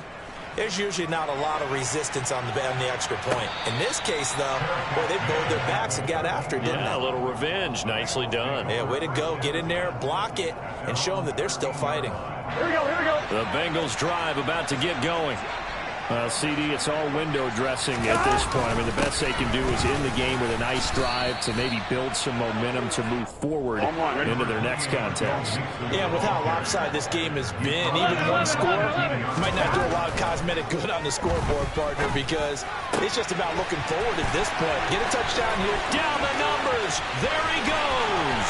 there's usually not a lot of resistance on the extra point. In this case, though, boy, they bowled their backs and got after it, didn't they? Yeah, a little revenge. Nicely done. Yeah, way to go. Get in there, block it, and show them that they're still fighting. Here we go. The Bengals drive about to get going. Well, CD, it's all window dressing at this point. I mean, the best they can do is end the game with a nice drive to maybe build some momentum to move forward into their next contest. Yeah, with how lopsided this game has been, even one score might not do a lot of cosmetic good on the scoreboard, partner, because it's just about looking forward at this point. Get a touchdown here. Down the numbers. There he goes.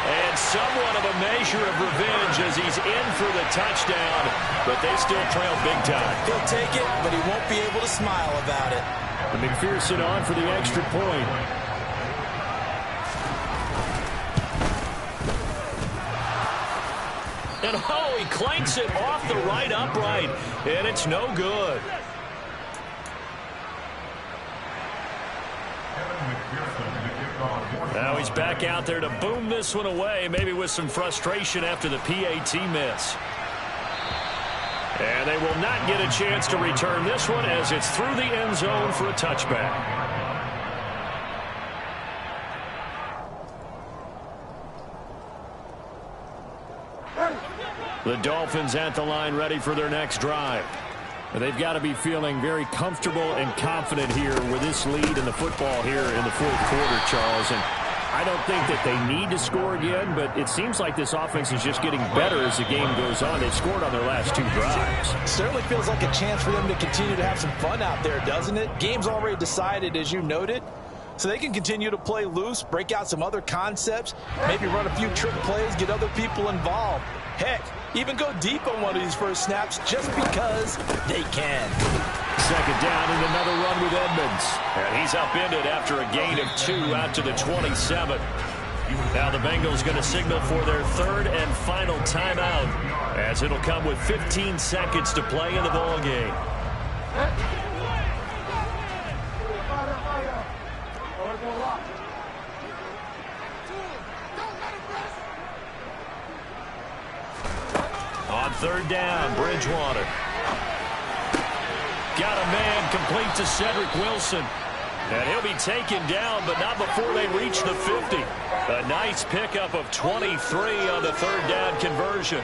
And somewhat of a measure of revenge as he's in for the touchdown, but they still trail big time. He'll take it, but he won't be able to smile about it. And McPherson on for the extra point. And oh, he clanks it off the right upright, and it's no good. Now he's back out there to boom this one away, maybe with some frustration after the PAT miss. And they will not get a chance to return this one as it's through the end zone for a touchback. The Dolphins at the line ready for their next drive. They've got to be feeling very comfortable and confident here with this lead in the football here in the fourth quarter, Charles. And I don't think that they need to score again, but it seems like this offense is just getting better as the game goes on. They've scored on their last 2 drives. Certainly feels like a chance for them to continue to have some fun out there, doesn't it? Game's already decided, as you noted. So they can continue to play loose, break out some other concepts, maybe run a few trick plays, get other people involved. Heck, even go deep on one of these first snaps just because they can. Second down and another run with Edmonds. And he's upended after a gain of 2 out to the 27. Now the Bengals going to signal for their third and final timeout as it'll come with 15 seconds to play in the ball game. On third down, Bridgewater. Got a man complete to Cedric Wilson. And he'll be taken down, but not before they reach the 50. A nice pickup of 23 on the third down conversion.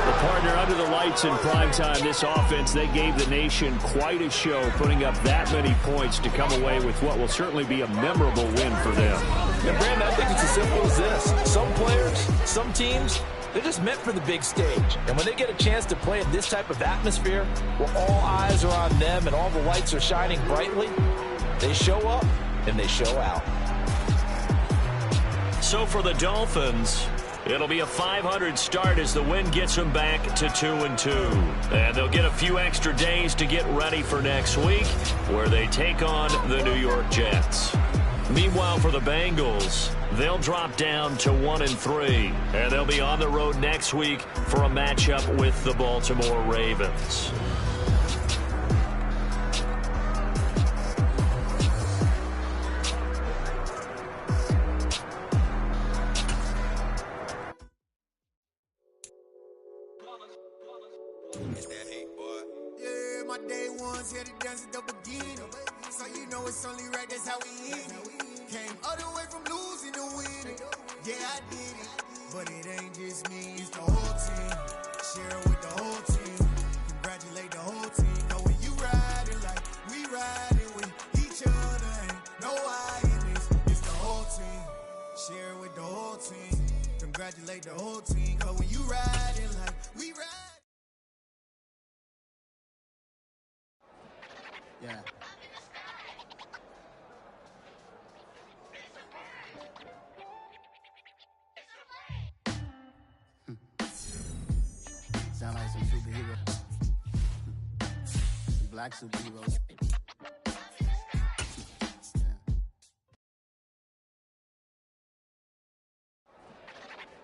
The partner under the lights in primetime, this offense, they gave the nation quite a show, putting up that many points to come away with what will certainly be a memorable win for them. And Brandon, I think it's as simple as this. Some players, some teams, they're just meant for the big stage. And when they get a chance to play in this type of atmosphere, where all eyes are on them and all the lights are shining brightly, they show up and they show out. So for the Dolphins, it'll be a 500 start as the win gets them back to 2-2. And they'll get a few extra days to get ready for next week, where they take on the New York Jets. Meanwhile, for the Bengals, They'll drop down to 1-3, and they'll be on the road next week for a matchup with the Baltimore Ravens. My day ones here to dance at the beginning. So you know it's only right, that's how we end it. Came all the way from losing to winning. Yeah, I did it. But it ain't just me, it's the whole team. Share it with the whole team. Congratulate the whole team. Cause when you riding like we riding with each other, ain't no I in this. It's the whole team. Share it with the whole team. Congratulate the whole team. Cause when you riding like we riding. Yeah. Sound like some superheroes. Some black superheroes.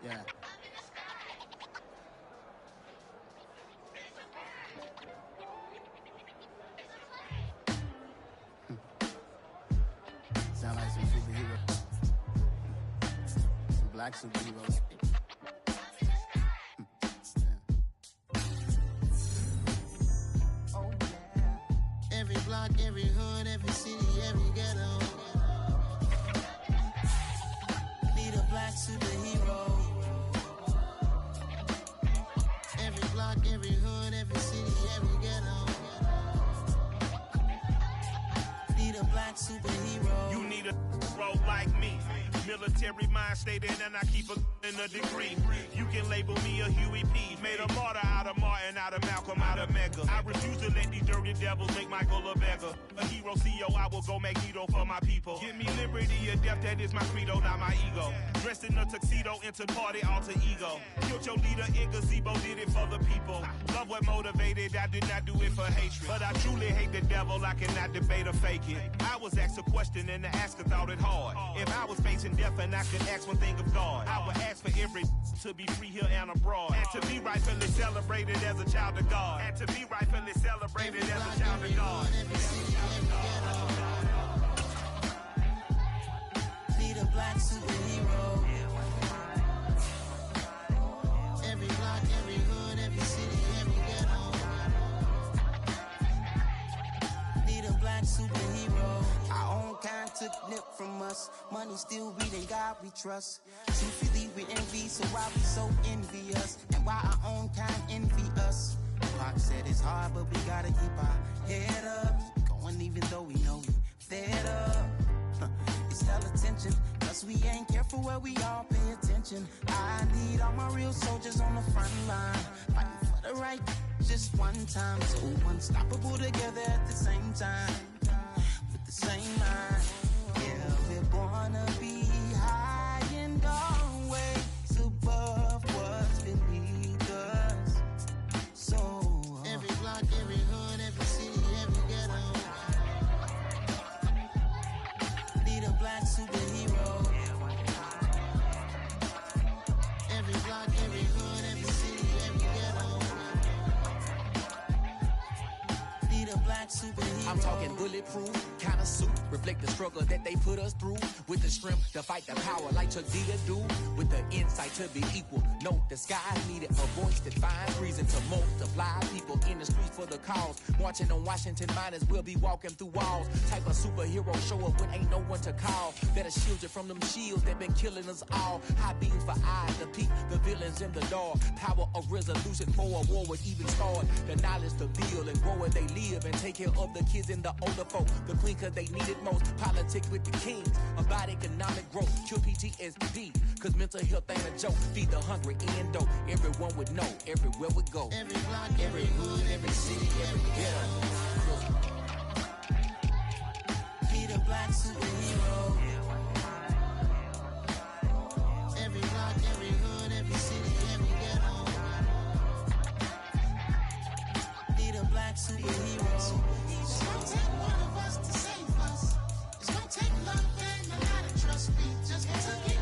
Yeah. Sound like some superheroes. Some black superheroes. Oh, yeah. Every block, every hood, every city, every ghetto. Need a black superhero. Every block, every hood, every city, every ghetto. Need a black superhero. You need a role like me. Military mind stated, and I keep in a degree. You can label me a Huey P. Made a martyr out of Martin, out of Malcolm, out of Mega. I refuse to let these dirty devils make Michael a beggar. A hero CEO, I will go Magneto for my people. Give me liberty or death, that is my credo, not my ego. Dressed in a tuxedo, into party, alter ego. Killed your leader in gazebo, did it for the people. Love what motivated, I did not do it for hatred. But I truly hate the devil, I cannot debate or fake it. I was asked a question and the asker thought it hard. If I was facing death and I could ask one thing of God, I would ask for every to be free here and abroad. And to be rightfully celebrated as a child of God. And to be rightfully celebrated as a child of God. Need a black superhero. Every block, every hood, every city, every ghetto. Need a black superhero. Our own kind took nip from us. Money still reading God we trust. Truthfully we envy, so why we so envious? And why our own kind envy us? Pac said it's hard, but we gotta keep our head up. Going even though we know we fed up. It's hell attention, cause we ain't careful where we all pay attention. I need all my real soldiers on the front line, fighting for the right just one time. So unstoppable together at the same time, with the same mind. Yeah, we're gonna be high and always above what's beneath us. So every block, every hood, every city, every ghetto. Need a black superhero. Every block, every hood, every city, every ghetto. Need a black superhero. I'm talking bulletproof kind of suit, reflect the struggle that they put us through, with the strength to fight the power like Chuck D do, with the insight to be equal. Note the sky needed a voice that finds reason to multiply people in the streets for the cause. Marching on Washington, might as well be walking through walls. Type of superhero show up when ain't no one to call. Better shield you from them shields that been killing us all. High beams for eyes to peek the villains in the dark. Power of resolution for a war would even start. The knowledge to build and grow where they live and take care of the kids and the older folk. The queen cause they need it most. Politics with the kings about economic growth. Cure PTSD cause mental health ain't a joke. Feed the hungry and dope. Everyone would know everywhere we go. Every block, every hood, every city, every ghetto. Need a black superhero. Every block, every hood, every city, every ghetto. Need a black superhero. It's gonna take one of us to save us. It's gonna take love and a lot of trust. We just got to get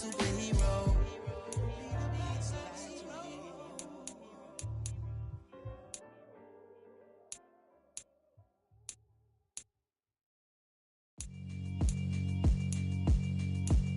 superhero.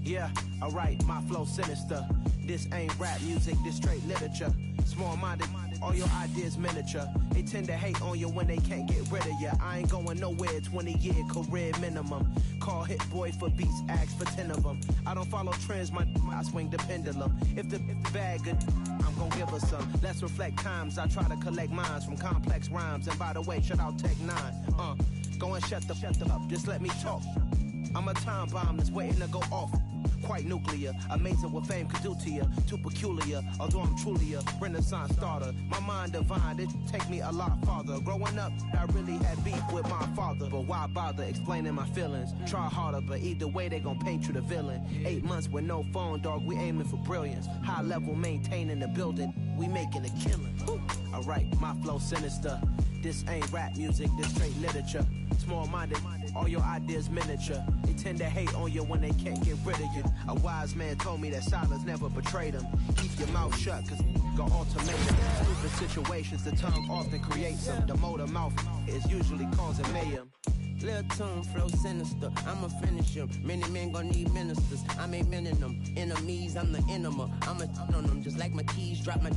Yeah, alright, my flow sinister. This ain't rap music, this straight literature. Small-minded, all your ideas miniature. They tend to hate on you when they can't get rid of you. I ain't going nowhere, 20-year career minimum. Call Hit Boy for beats, ask for 10 of them. I don't follow trends, I swing the pendulum. If the bag good, I'm gon' give her some. Let's reflect times, I try to collect minds from complex rhymes. And by the way, shout out Tech 9. Go and shut the up, just let me talk. I'm a time bomb that's waiting to go off. Quite nuclear, amazing what fame could do to you. Too peculiar, although I'm truly a renaissance starter. My mind divine, it take me a lot farther. Growing up, I really had beef with my father. But why bother explaining my feelings? Try harder, but either way they gon' paint you the villain. 8 months with no phone, dog, we aiming for brilliance. High level maintaining the building, we making a killing. Alright, my flow sinister. This ain't rap music, this straight literature. Small-minded, all your ideas miniature. They tend to hate on you when they can't get rid of you. A wise man told me that silence never betrayed him. Keep your mouth shut, cause got ultimatum. Stupid situations, the tongue often creates them. The motor mouth is usually causing mayhem. Lil' tune, flow sinister, I'ma finish him. Many men gon' need ministers, I'm a men in them. Enemies, I'm the enema. I'ma on them, just like my keys, drop my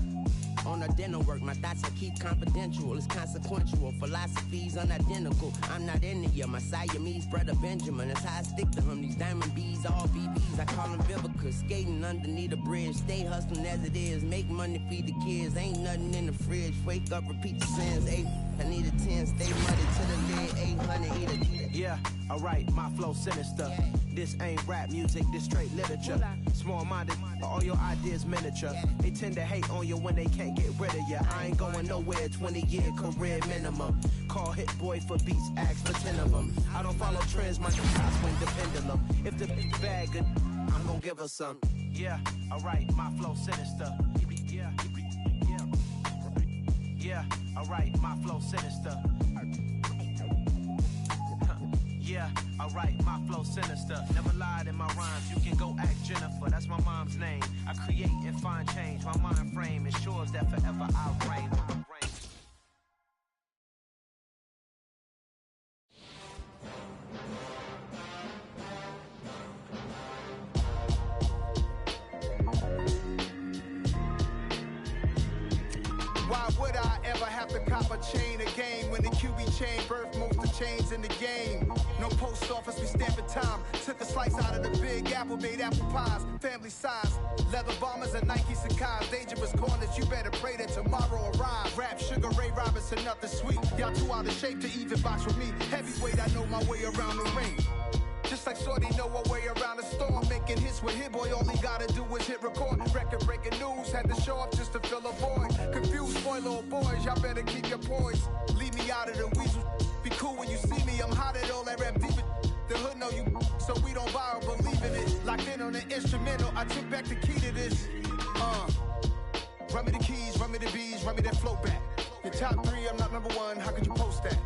on the dinner work. My thoughts I keep confidential, it's consequential. Philosophies unidentical, I'm not into you. My Siamese brother Benjamin, that's how I stick to him. These diamond bees, all BBs, I call them Vivica. Skating underneath a bridge, stay hustling as it is. Make money, feed the kids, ain't nothing in the fridge. Wake up, repeat your sins, 8, I need a 10, stay money to the lid, 800, eat a yeah, alright, my flow sinister. This ain't rap music, this straight literature. Small-minded, all your ideas miniature. They tend to hate on you when they can't get rid of you. I ain't going nowhere, 20-year career minimum. Call Hit Boy for beats, ask for 10 of them. I don't follow trends, my I swing the pendulum. If the bag good, I'm gon' give her some. Yeah, alright, my flow sinister. Yeah, alright, my flow sinister. Yeah, alright, my flow sinister. Never lied in my rhymes, you can go ask Jennifer. That's my mom's name. I create and find change. My mind frame ensures that forever I'll reign. Why would I ever have to cop a chain again when the QB chain birthed most of the chains in the game? No post office, we stamping time. Took a slice out of the big apple, made apple pies, family size. Leather bombers and Nike Sacai's. Dangerous corners, you better pray that tomorrow arrives. Rap, Sugar Ray Robinson, nothing sweet. Y'all too out of shape to even box with me. Heavyweight, I know my way around the ring. Just like Shorty know her way around the storm. Making hits with Hit Boy, all he gotta do is hit record. Record breaking news, had to show up just to fill a void. Confused boy, little boys, y'all better keep your poise. Leave me out of the weasel. Be cool when you see me, I'm hot at all that rap deep. The hood know you, so we don't borrow, believe in it. Locked in on the instrumental, I took back the key to this. Run me the keys, run me the bees, run me that flow back. Your top 3, I'm not number 1, how could you post that?